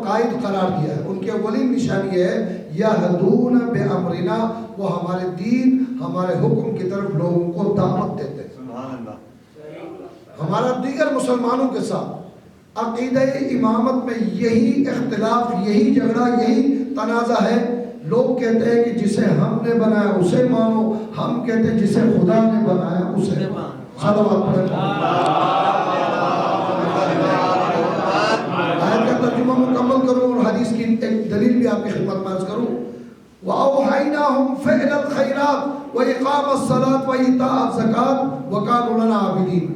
قائد قرار دیا ہے. ان کی اولین نشانی ہے یہدون بامرنا، وہ ہمارے دین ہمارے حکم کی طرف لوگوں کو دعوت دیتے ہیں. سبحان اللہ. ہمارا دیگر مسلمانوں کے ساتھ عقیدہ امامت میں یہی اختلاف، یہی جھگڑا، یہی تنازع ہے. لوگ کہتے ہیں کہ جسے ہم نے بنایا اسے مانو، ہم کہتے ہیں جسے خدا نے بنایا اسے مانو. صلوات پڑھیں. آیت کا ترجمہ مکمل کروں اور حدیث کی ایک دلیل بھی آپ کی خدمت میں عرض کروں. وَأَوْحَيْنَاهُمْ فِعْلَ الْخَيْرَاتِ وَإِقَامَ الصَّلَاةِ وَإِيتَاءَ الزَّكَاةِ وَكَانُوا لَنَا عَابِدِينَ.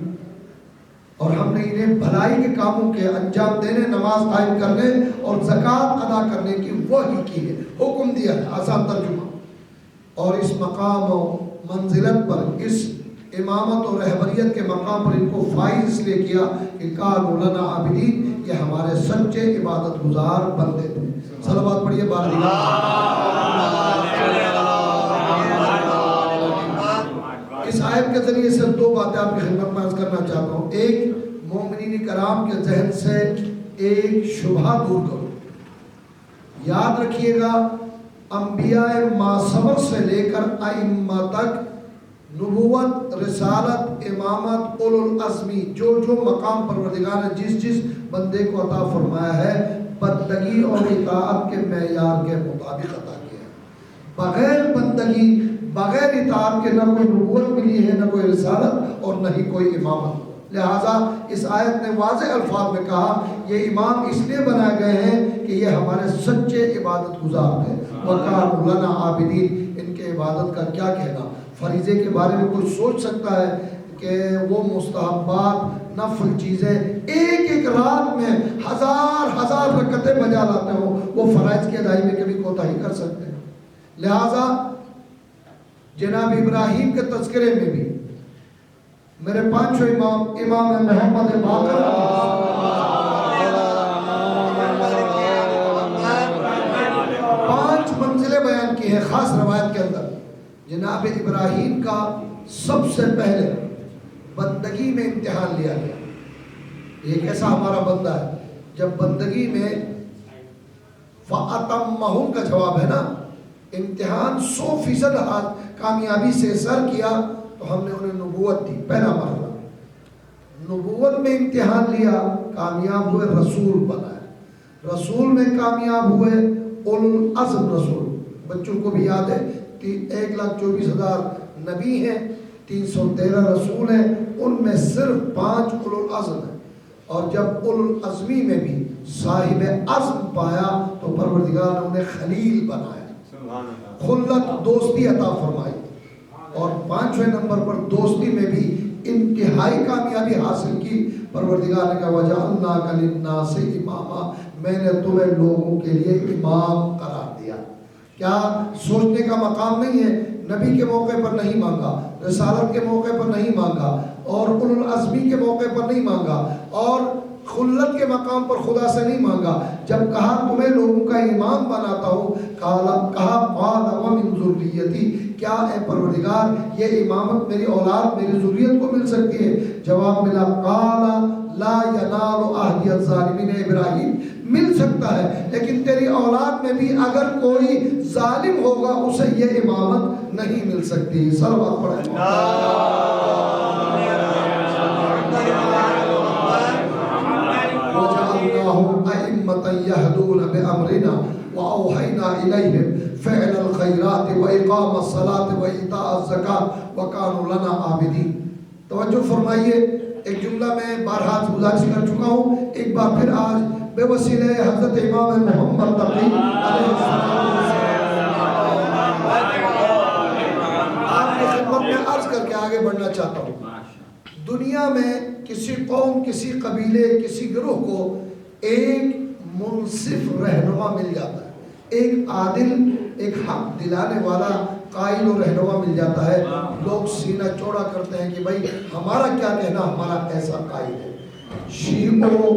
اور ہم نے انہیں بھلائی کے کاموں کے انجام دینے، نماز قائم کرنے اور زکوٰۃ ادا کرنے کی وحی کی ہے، حکم دیا ہے. آسان ترجمہ. اور اس مقام و منزلت پر، اس امامت اور رہبریت کے مقام پر ان کو فائز اس لیے کیا کہ کانوا لنا عابدین، یہ ہمارے سچے عبادت گزار بندے تھے. صلوات پڑھیے. بار اس آیت کے ذریعے سے دو باتیں آپ کی خدمت میں عرض کرنا چاہتا ہوں. ایک، مومنین کرام کے ذہن سے ایک شبہ دور کرو. یاد رکھیے گا انبیاء معصبر سے لے کر ائمہ تک نبوت، رسالت، امامت، اولو العزمی، جو مقام پروردگار نے جس بندے کو عطا فرمایا ہے، بندگی اور اطاعت کے معیار کے مطابق عطا کیا ہے. بغیر بندگی، بغیر اطاعت کے نہ کوئی نبوت ملی ہے، نہ کوئی رسالت اور نہ ہی کوئی امامت. لہٰذا اس آیت نے واضح الفاظ میں کہا یہ امام اس لیے بنائے گئے ہیں کہ یہ ہمارے سچے عبادت گزار ہیں. وَكَانُوا لَنَا عَابِدِينَ. ان کے عبادت کا کیا کہنا. فریضے کے بارے میں کوئی سوچ سکتا ہے کہ وہ مستحبات، نفل چیزیں ایک رات میں ہزار رکعتیں بجا لاتے ہوں، وہ فرائض کی ادائی میں کبھی کوتاہی کر سکتے ہیں. لہٰذا جناب ابراہیم کے تذکرے میں بھی میرے پانچوں امام محمد باقر 5 منزلیں بیان کی ہیں خاص روایت کے اندر. جناب ابراہیم کا سب سے پہلے بندگی میں امتحان لیا گیا. یہ کیسا ہمارا بندہ ہے جب بندگی میں فَأَتَمَّهُمْ کا جواب ہے نا، امتحان 100% کامیابی سے سر کیا تو ہم نے انہیں نبوت دی. پہلا مرحلہ نبوت میں امتحان لیا، کامیاب ہوئے، رسول بنائے. رسول میں کامیاب ہوئے، اولو العزم رسول. بچوں کو بھی یاد ہے کہ 1,24,000 نبی ہیں، 313 رسول ہیں، ان میں صرف 5 اولو العزم ہیں. اور جب اولو العزمی میں بھی صاحب عزم پایا تو پروردگار نے انہیں خلیل بنایا، خلت، دوستی عطا فرمائی. اور 5ویں نمبر پر دوستی میں بھی انتہائی کامیابی حاصل کی. پروردگار نے کہا وَجَعَلْنَاكَ لِلنَّاسِ إِمَامًا، میں نے تمہیں لوگوں کے لیے امام قرار دیا. کیا سوچنے کا مقام نہیں ہے؟ نبی کے موقع پر نہیں مانگا، رسالت کے موقع پر نہیں مانگا، اور اولو العزمی کے موقع پر نہیں مانگا، اور خلت کے مقام پر خدا سے نہیں مانگا. جب کہا تمہیں لوگوں کا امام بناتا ہوں، کہا قَالَ وَمِن ذُرِّيَّتِي، کیا اے پروردگار یہ امامت میری اولاد، میری ذریت کو مل سکتی ہے؟ جواب ملا قَالَ لَا يَنَالُ عَهْدِيَ الظَّالِمِينَ. ابراہیم مل سکتا ہے لیکن تیری اولاد میں بھی اگر کوئی ظالم ہوگا اسے یہ امامت نہیں مل سکتی. صلوات پڑھیں. يهدون بأمرنا وأوحينا إليهم فعل الخيرات وإقام الصلاة وإيتاء الزكاة وكانوا لنا عابدين. توجہ فرمائیے. ایک جملہ میں بارہا گزارش کر چکا ہوں، ایک بار پھر آج بے وسیلہ حضرت امام محمد تقی علیہ السلام آپ کی خدمت میں عرض کر کے آگے بڑھنا چاہتا ہوں. دنیا میں کسی قوم، کسی قبیلے، کسی گروہ کو ایک منصف رہنما مل جاتا ہے، ایک عادل، ایک حق دلانے والا قائد و رہنما مل جاتا ہے. لوگ سینہ چوڑا کرتے ہیں کہ بھائی ہمارا کیا کہنا، ہمارا ایسا قائد ہے. شیعوں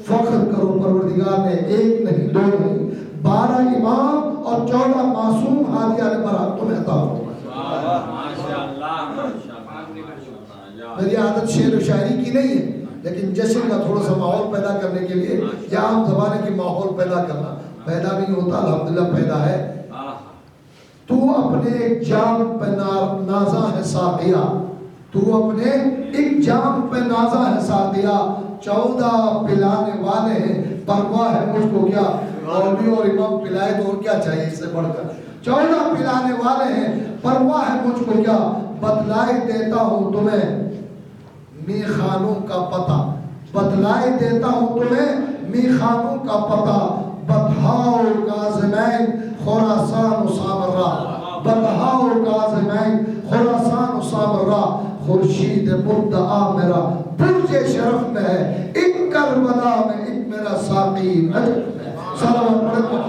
فخر کرو، پروردگار نے ایک نہیں، 2 نہیں، 12 امام اور 14 معصوم ہادیان برات تمہیں عطا فرمائے. میری عادت شعر و شاعری کی نہیں ہے لیکن جشن کا تھوڑا سا ماحول پیدا کرنے کے لیے یا عام زمانے کی ماحول پیدا کرنا، پیدا نہیں ہوتا، الحمدللہ پیدا ہے. تو اپنے ایک جام پہ نازا ہے ساقیہ، تو اپنے ایک جام پہ نازا ہے ساقیہ، 14 پلانے والے ہیں پرواہ ہے مجھ کو کیا. مولوی اور امام پلائے تو اور کیا چاہیے اس سے بڑھ کر. 14 پلانے والے ہیں پرواہ ہے مجھ کو کیا. بتلائے دیتا ہوں تمہیں میخانوں کا پتہ، بتلائے دیتا ہوں تمہیں میخانوں کا پتہ. بطحاء کاظمین خراسان و سامرا، بطحاء کاظمین خراسان و سامرا. خورشید مدعا میرا برج شرف میں ہے، ایک کربلا میں ایک میرا ساقی نجف ہے. سلام علیکم.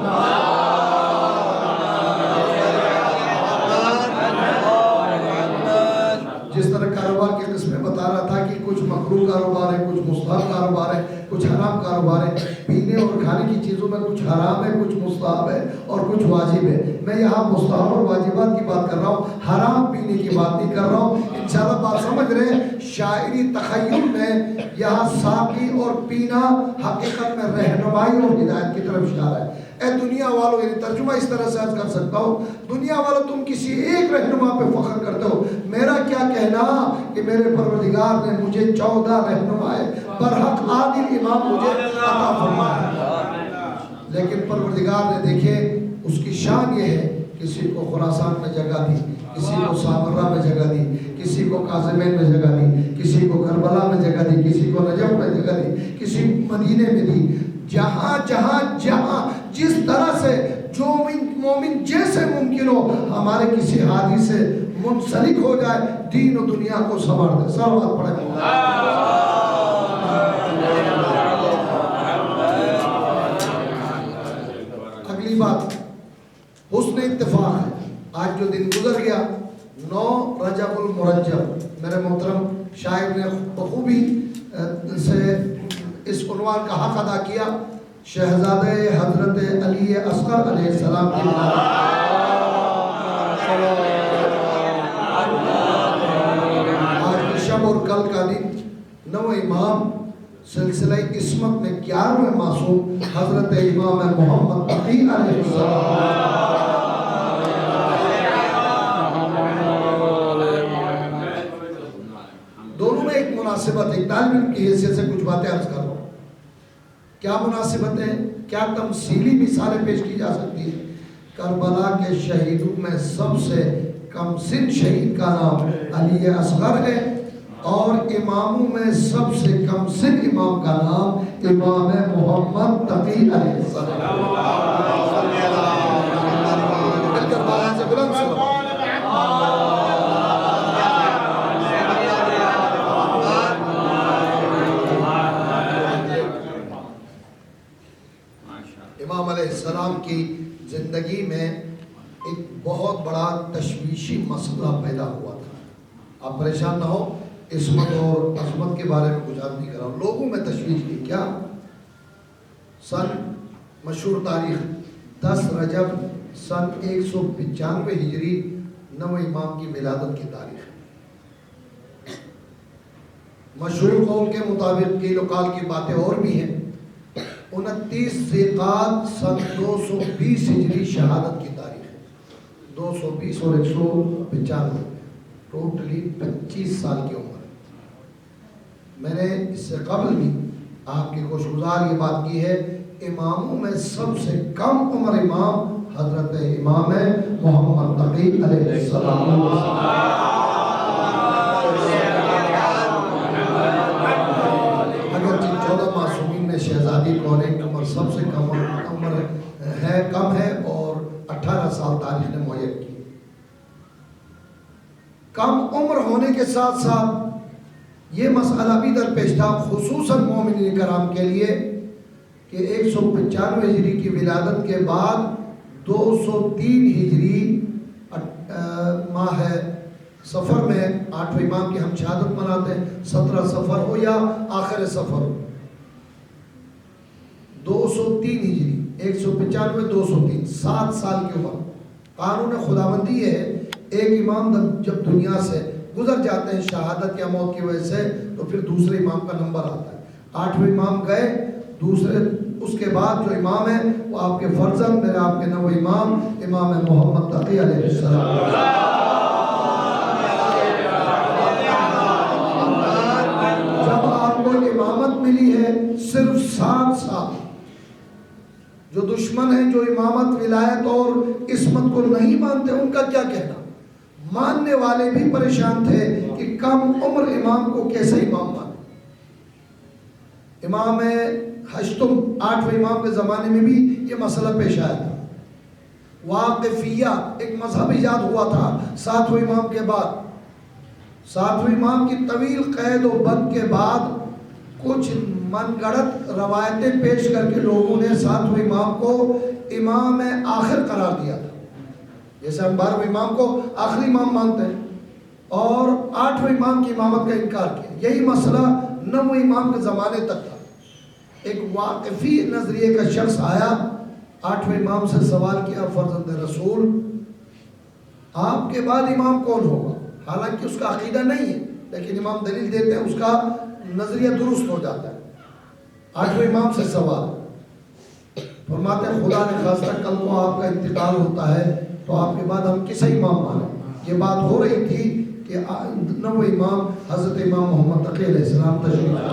جس طرح کاروبار کے قسمیں بتا رہا تھا کہ کچھ مکروہ کاروبار ہے، کچھ مستحب کاروبار ہے، کچھ حرام کاروبار ہے. پینے اور کھانے کی چیزوں میں کچھ حرام ہے، کچھ مستحب ہے اور کچھ واجب ہے. میں یہاں مستحب اور واجبات کی بات کر رہا ہوں، حرام پینے کی بات نہیں کر رہا ہوں. انشاءاللہ بات سمجھ رہے ہیں. شاعری تخیل میں یہاں ساقی اور پینا حقیقت میں رہنمائی اور ہدایت کی طرف اشارہ ہے. اے دنیا والوں، یعنی ترجمہ اس طرح سے عرض کر سکتا ہوں، دنیا والوں تم کسی ایک رہنما پہ فخر کرتے ہو، میرا کیا کہنا کہ میرے پروردگار نے مجھے 14 رہنمائے برحق عادل امام مجھے عطا فرمایا. لیکن پروردگار نے دیکھے اس کی شان یہ ہے، کسی کو خراسان میں جگہ دی، کسی کو سامرہ میں جگہ دی، کسی کو کاظمین میں جگہ دی، کسی کو کربلا میں جگہ دی، کسی کو نجف میں جگہ دی، کسی مدینے میں دی. جہاں جہاں جہاں جس طرح سے جو مومن جیسے ممکن ہو ہمارے کسی حادی سے منسلک ہو جائے، دین و دنیا کو سنوار دے. صلوات پڑھیں. اگلی بات حسن اتفاق ہے. آج جو دن گزر گیا 9 رجب المرجب، میرے محترم شاعر نے بخوبی سے اس عنوان کا حق ادا کیا. شہزادہ حضرت علی اصغر علیہ السلام کی آج کی شب اور کل کا دن 9 امام سلسلہ عصمت میں 11ویں معصوم حضرت امام محمد تقی علیہ السلام. دونوں میں ایک مناسبت، ایک طالب علم کی حیثیت سے کچھ باتیں عرض کر رہا ہوں. کیا مناسبت ہے، کیا تمثیلی مثالیں پیش کی جا سکتی ہیں. کربلا کے شہیدوں میں سب سے کم سن شہید کا نام علی اصغر ہے، اور اماموں میں سب سے کم سن امام کا نام امام محمد تقی علیہ السلام. امام علیہ السلام کی زندگی میں ایک بہت بڑا تشویشی مسئلہ پیدا ہوا تھا. آپ پریشان نہ ہو، عصمت اور عظمت کے بارے میں کچھ عرض نہیں کر رہا ہوں. لوگوں میں تشویش کی. کیا؟ سن مشہور تاریخ 10 رجب سن 195 ہجری 9 امام کی ولادت کی تاریخ. مشہور قول کے مطابق قیل و قال کی باتیں اور بھی ہیں. 29 ذیقعدہ سن 220 ہجری شہادت کی تاریخ ہے. 220 اور 195 ٹوٹلی 25 سال کی عمر. میں نے اس سے قبل بھی آپ کی خوشگزار یہ بات کی ہے، اماموں میں سب سے کم عمر امام حضرت امام محمد تقی علیہ السلام. اگرچہ 14 معصومین میں شہزادی کون ہے، عمر سب سے کم عمر ہے، کم ہے، اور 18 سال تاریخ نے معین کی. کم عمر ہونے کے ساتھ ساتھ یہ مسئلہ بھی درپیش تھا، خصوصاً مومنین کرام کے لیے، کہ 195 ہجری کی ولادت کے بعد 203 ہجری ماہ سفر میں 8ویں امام کی ہم شہادت مناتے ہیں. 17 سفر ہو یا آخر سفر ہو، 203 ہجری 195 203 7 سال کی عمر. قانون خداوندی ہے، ایک امام جب دنیا سے گزر جاتے ہیں شہادت یا موت کی وجہ سے، تو پھر دوسرے امام کا نمبر آتا ہے. 8ویں امام گئے، دوسرے اس کے بعد جو امام ہے وہ آپ کے فرزند میرے آپ کے نو امام امام محمد تقی علیہ السلام۔ جب آپ کو امامت ملی ہے صرف 7 سال، جو دشمن ہیں جو امامت ولایت اور عصمت کو نہیں مانتے ان کا کیا کہنا، ماننے والے بھی پریشان تھے کہ کم عمر امام کو کیسے امام مانے۔ امام ہشتم 8ویں امام کے زمانے میں بھی یہ مسئلہ پیش آیا تھا۔ واقفیہ ایک مذہب ایجاد ہوا تھا 7ویں امام کے بعد۔ 7ویں امام کی طویل قید و بند کے بعد کچھ من گڑت روایتیں پیش کر کے لوگوں نے 7ویں امام کو امام آخر قرار دیا تھا، جیسے ہم 12ویں امام کو آخری امام مانتے ہیں، اور 8ویں امام کی امامت کا انکار کیا۔ یہی مسئلہ 9ویں امام کے زمانے تک تھا۔ ایک واقفی نظریے کا شخص آیا، 8ویں امام سے سوال کیا، فرزند رسول آپ کے بعد امام کون ہوگا؟ حالانکہ اس کا عقیدہ نہیں ہے، لیکن امام دلیل دیتے ہیں، اس کا نظریہ درست ہو جاتا ہے۔ 8ویں امام سے سوال، فرماتے ہیں خدا نے خواستہ کل کو آپ کا انتقال ہوتا ہے تو آپ کے بعد ہم کسے امام مانیں؟ یہ بات ہو رہی تھی کہ 9ویں امام حضرت امام محمد تقی علیہ السلام تشریف لائے۔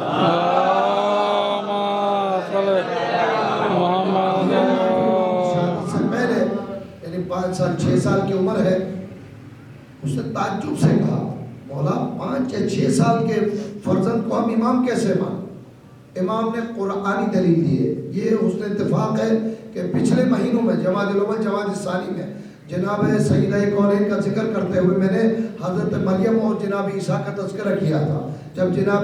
شادی سے پہلے یعنی 5 سال 6 سال کی عمر ہے، اس نے تعجب سے کہا مولا 5 یا 6 سال کے فرزند کو ہم امام کیسے مانیں؟ امام نے قرآنی دلیل دی ہے۔ یہ حسن اتفاق ہے کہ پچھلے مہینوں میں جماعت الاول جماعت الثانی میں جناب سیدہ کونین کا ذکر کرتے ہوئے میں نے حضرت مریم اور جناب عیسیٰ کا تذکرہ کیا تھا۔ جب جناب